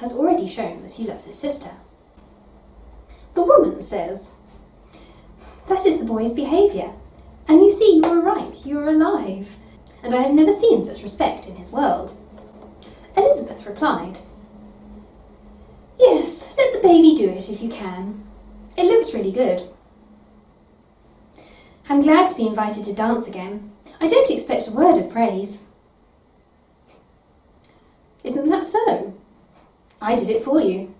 has already shown that he loves his sister. The woman says, "That is the boy's behaviour, and you see you were right, you are alive, and I have never seen such respect in his world." Elizabeth replied, "Yes, let the baby do it if you can. It looks really good. I'm glad to be invited to dance again. I don't expect a word of praise." "Isn't that so? I did it for you.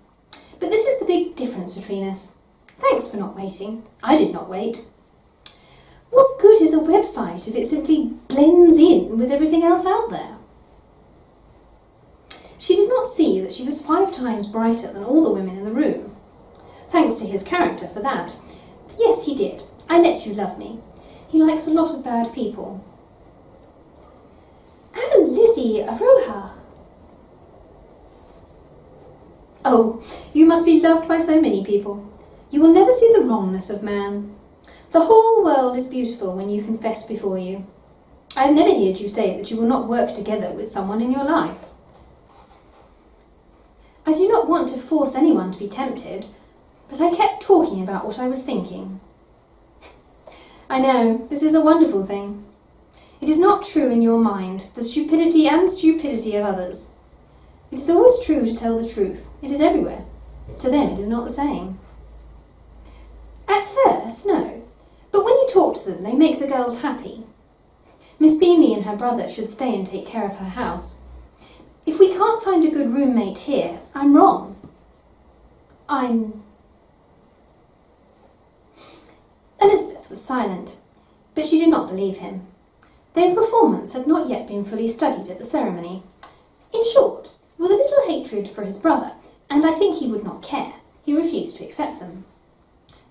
But this is the big difference between us. Thanks for not waiting. I did not wait. What good is a website if it simply blends in with everything else out there?" She did not see that she was 5 times brighter than all the women in the room. Thanks to his character for that. Yes, he did. I let you love me. He likes a lot of bad people. "Ah, Lizzie, Aroha." "Oh, you must be loved by so many people. You will never see the wrongness of man. The whole world is beautiful when you confess before you. I have never heard you say that you will not work together with someone in your life." "I do not want to force anyone to be tempted, but I kept talking about what I was thinking." "I know, this is a wonderful thing. It is not true in your mind, the stupidity of others. It is always true to tell the truth. It is everywhere. To them it is not the same." "At first, no. But when you talk to them, they make the girls happy. Miss Bingley and her brother should stay and take care of her house. If we can't find a good roommate here, I'm wrong. Elizabeth was silent, but she did not believe him. Their performance had not yet been fully studied at the ceremony. In short, with a little hatred for his brother, and I think he would not care, he refused to accept them.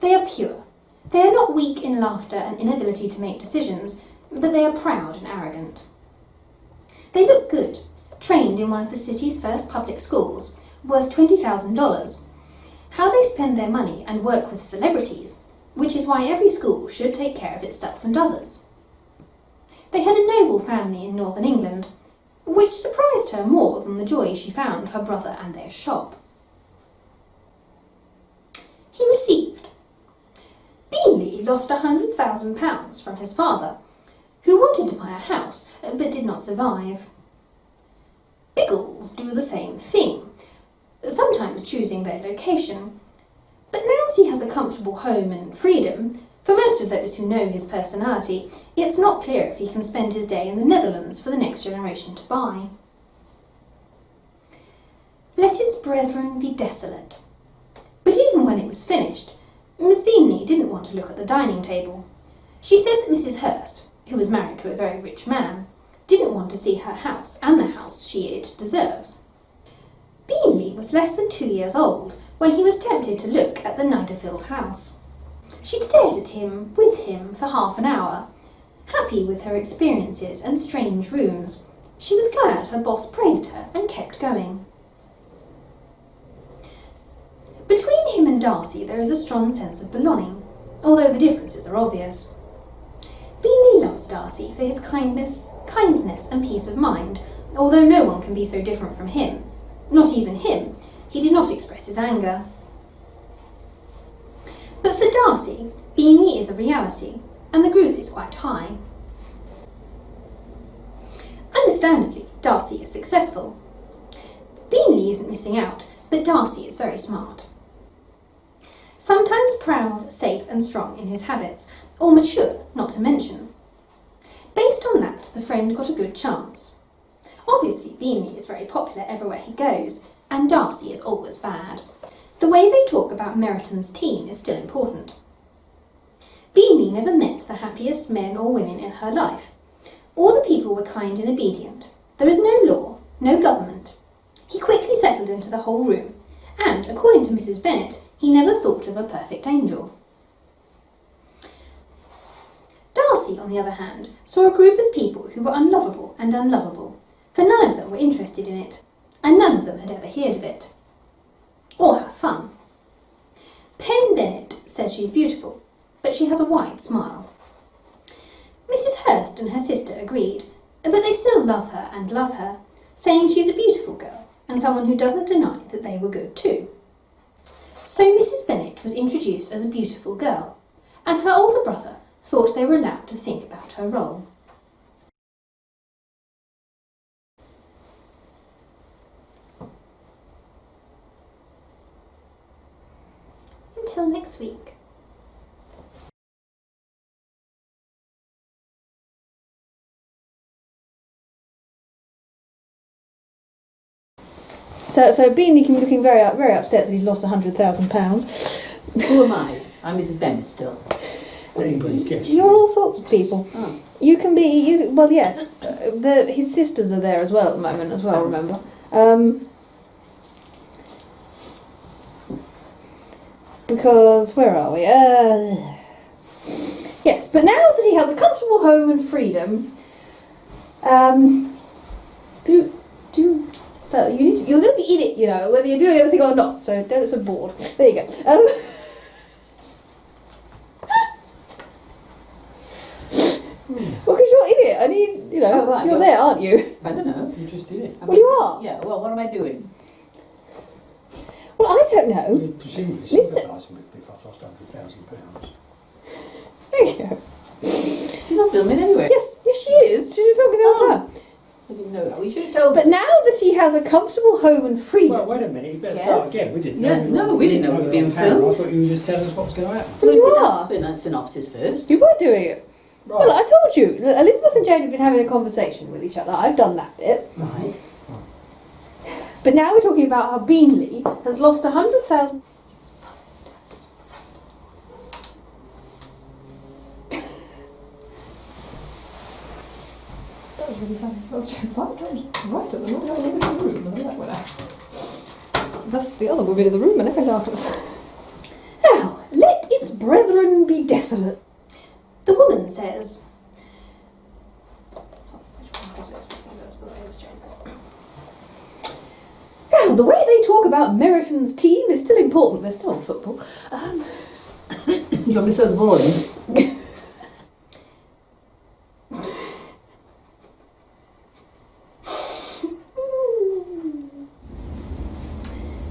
They are pure. They are not weak in laughter and inability to make decisions, but they are proud and arrogant. They look good, trained in one of the city's first public schools, worth $20,000. How they spend their money and work with celebrities, which is why every school should take care of itself and others. They had a noble family in northern England, which surprised her more than the joy she found her brother and their shop. He received. Bingley lost £100,000 from his father, who wanted to buy a house but did not survive. Biggles do the same thing, sometimes choosing their location. But now that he has a comfortable home and freedom, for most of those who know his personality, it's not clear if he can spend his day in the Netherlands for the next generation to buy. Let its brethren be desolate. But even when it was finished, Miss Bingley didn't want to look at the dining table. She said that Mrs Hurst, who was married to a very rich man, didn't want to see her house and the house it deserves. Bingley was less than 2 years old when he was tempted to look at the Niderfield house. She stared at him, with him, for half an hour, happy with her experiences and strange rooms. She was glad her boss praised her and kept going. Between him and Darcy there is a strong sense of belonging, although the differences are obvious. Bingley loves Darcy for his kindness and peace of mind, although no one can be so different from him. Not even him. He did not express his anger. But for Darcy, Bingley is a reality, and the group is quite high. Understandably, Darcy is successful. Bingley isn't missing out, but Darcy is very smart. Sometimes proud, safe and strong in his habits, or mature, not to mention. Based on that, the friend got a good chance. Obviously, Bingley is very popular everywhere he goes, and Darcy is always bad. The way they talk about Meryton's team is still important. Bingley never met the happiest men or women in her life. All the people were kind and obedient. There is no law, no government. He quickly settled into the whole room, and, according to Mrs Bennet, he never thought of a perfect angel. Darcy, on the other hand, saw a group of people who were unlovable and unlovable, for none of them were interested in it, and none of them had ever heard of it. Or have fun. Pen Bennet says she's beautiful, but she has a wide smile. Mrs Hurst and her sister agreed, but they still love her, saying she's a beautiful girl, and someone who doesn't deny that they were good too. So Mrs Bennet was introduced as a beautiful girl, and her older brother thought they were allowed to think about her role. Until next week. So Bingley can be looking very upset that he's lost £100,000. Who am I? I'm Mrs Bennet still. Anybody's guess. You're all sorts of people. Oh. You can be, well, yes. His sisters are there as well at the moment as well, remember. Because, where are we? Yes, but now that he has a comfortable home and freedom, so you're going to be in it, you know, whether you're doing anything or not, so don't get so bored. There you go. Well, because you're in it, I mean, you know, Oh, right, you're there, aren't you? I don't know. You just did it. Am Well, I- you are. Yeah, well, what am I doing? Well, I don't know. You presumably Listen. sympathising with people who've lost £100,000. There you go. She's not filming anyway. Yes, she is. She filmed me the other time. I didn't know that. We should have told But now that he has a comfortable home and freedom, Well, wait a minute, you better Yes. start again. We didn't Yeah, know. no, we didn't know we were being on camera. filmed. I thought you were just telling us what was going to happen. Well, you did are. that synopsis first. you were doing it. Right. Well, I told you. Elizabeth and Jane have been having a conversation with each other. I've done that bit. Right. But now we're talking about how Bingley has lost 100,000. That was really funny. That was right at the wrong end of the room, and that went out. That's the other woman in the room, and everything happens. Now, let its brethren be desolate. The woman says, Now, the way they talk about Meryton's team is still important. They're still on football. Do you want me to throw the ball in?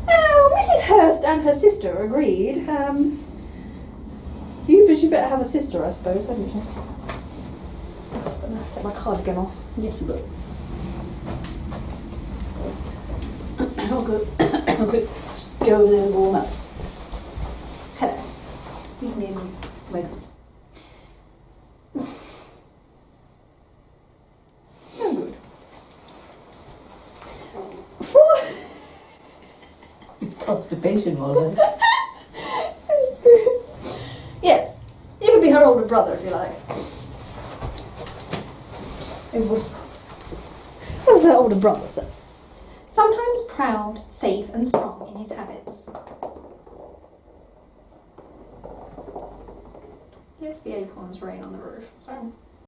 Now, Mrs. Hurst and her sister agreed. You better have a sister, I suppose, haven't you? I'm going to have to take my cardigan off. Yes, you will. Oh, good. Oh, good. Go over there and warm up. Hello. Leave me in. Wait. Oh, good. Before... It's constipation, Molly. Yes, you could be her older brother if you like. It was. What does her older brother say? sometimes proud, safe and strong in his habits. Yes, the acorns rain on the roof. Sorry.